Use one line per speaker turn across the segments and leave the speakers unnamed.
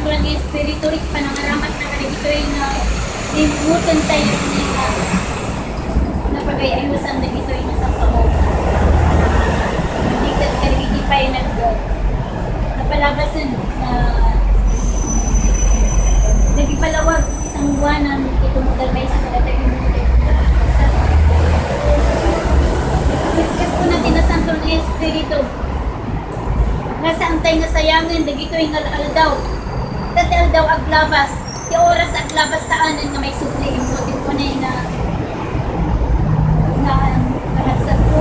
Santuan ng Espiritu, panangaramat na kanito na limutan tayo nila na pag-ayusan na dito yung nasasabaw. Hindi ka kanito pa yung napalabasan na nagipalawag isang buwanan ito magdalbay sa kalatay yung kasi natin na Santuan ng Espiritu nasa antay nga sayangan dagito yung aldaw dati aldaw aglabas ti oras aglabas saanan nga may supli imutin ko na yun na kahasad ko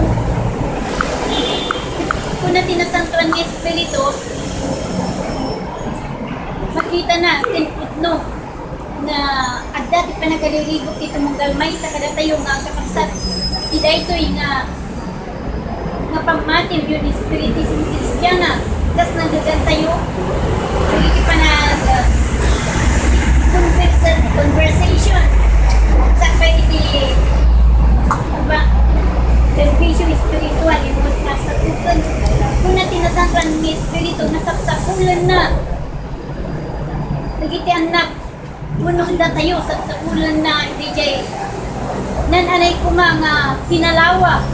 kung natin na Santuan ng Espiritu makita na tinputno na agda ti panagalilibot ito mong galmay sa kadatayo nga kapagsat ti daytoy nga pamatin yun spiritism Kristiyana kas nagagan tayo hindi pa na conversation sa pwede ba servicio spiritual yung nasa tukon kung natin nasantuan ng espiritu nasapsapulan na nagiti anak punong da tayo sapsapulan na DJ nananay ko mga kinalawa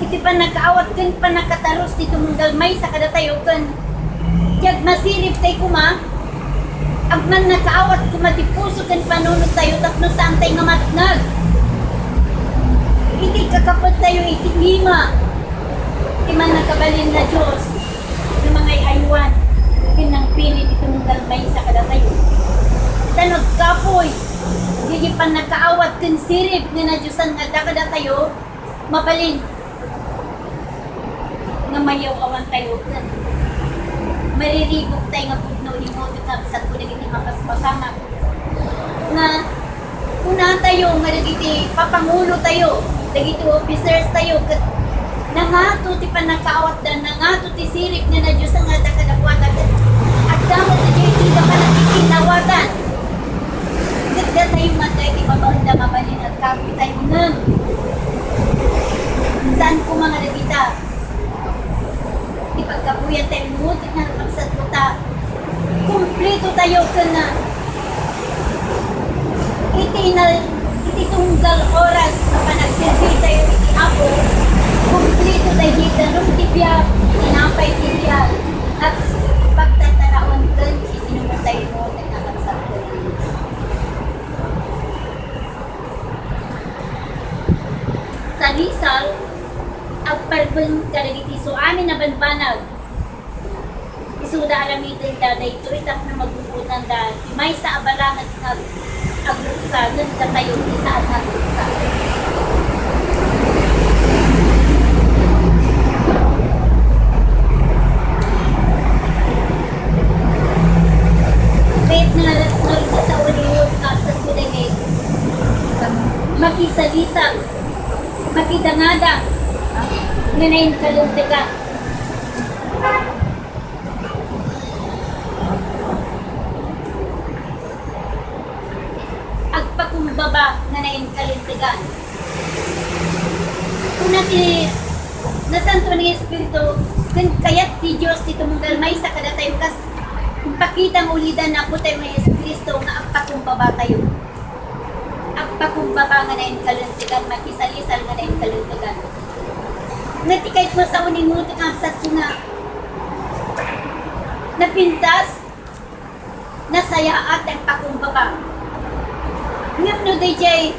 iti pa nagkaawat kan pa nakataros dito mong galmay sa kadatayo kan kaya masirip tayo kuma agman nakaawat kuma di puso kan panunod tayo tapno saan tayo nga matnag hindi kakapag tayo itinima di man nakabalin na Diyos ng mga aywan kinang pili dito mong galmay sa kadatayo tanog kapoy hindi pa nakaawat kan sirip nga na Diyosan nga kadatayo mabalin nga mayaw awan tayo kan mariribok tayo nga putno ni mo sa ko nagiti mapaspasama nga una tayo nga nagiti papangulo tayo nagiti officers tayo kat nangato ti panakaawat dan nangato ti sirip nga na Diyos ang kadakadakwatan at dapat na dyan hindi ka pa nakikinawagan ganda tayo matay ti mabaunda mabalin at kapi tayo nang saan ko mga nagita ipagkapuyan tayo mo, tignan ko ta kumplito tayo ka na ititunggal oras na panagsilbi tayo iti ako kumplito tayo dito nung tibya tinapay tibya at pagtataraon ka isinunod tayo mo nagkakansap ko sa Rizal ang parbon kalagiti so amin na banbanag isuda alamitin da da ito itak na magbubutan da may sa abalangan agrupsa nagda tayo isaan na agrupsa kahit na narito sa uliwot sa kudagay makisalisag makidangada nganayin kaluntika agpakumbaba nganayin kaluntikan kung natin nasanto ng Espiritu kayat ti Diyos dito mong galmay sa kadatayo kas pakitang ulidan na po tayo ng Espiritu nga agpakumbaba tayo agpakumbaba nganayin kaluntikan makisalisal nganayin kaluntikan natikait mo sa uning mutik ang satso nga napintas nasaya at ang pakumbaba ngam no DJ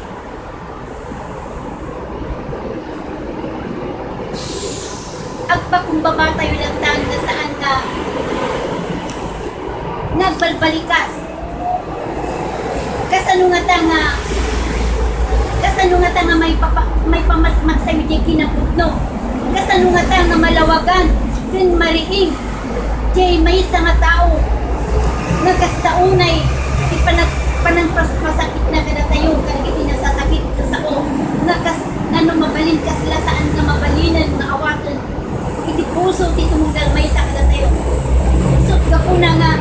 agpakumbaba tayo lang tayo na saan ka nagbalbalikas kasano nga ta nga may pamatmat tayo di kinaputno kasano nga ta nga malawagan din mariing jay may isa nga tao nagkastaunay di panagpaspasakit na kada tayo kanagiti nasasakit sa o ano mabalin kasla saan nga mabalinan nga awatan iti puso ti tumugal may sa kada tayo so kapuna nga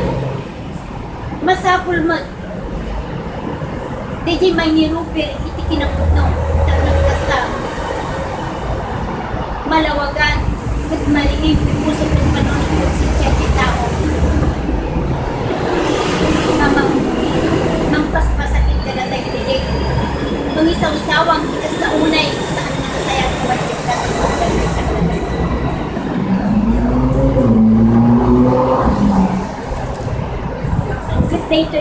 masapul mo di may nirupir iti kinaputno nagkasta malawagan at maliig puso ng panunod sa tao dito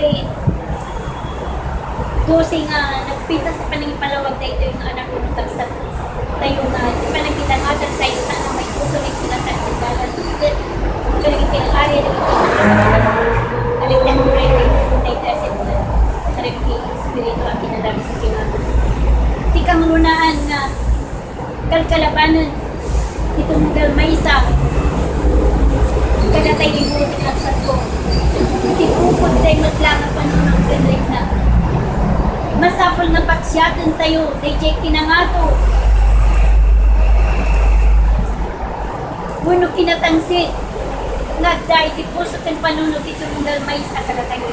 dosi nga nagpita sa paningipalawag dito yung anak ko nung tagsa tayo nga panagkita nga tayo sa may puso ng kinasan ng balan kaligit yung area ng kaligit mo rin yung kasi kaligit yung espiritu ang kinadami sa kinasan di ka mangunaan nga kalkalabanan itong dalmaysa kada tayo ibuti ang sato hindi upod tayo matlangan pa nung ang ganlik na masapol na paksyatin tayo DJ kinangato Muno kinatangsit nga dahil di puso kang panunod ito ng dalmaysa kada tayo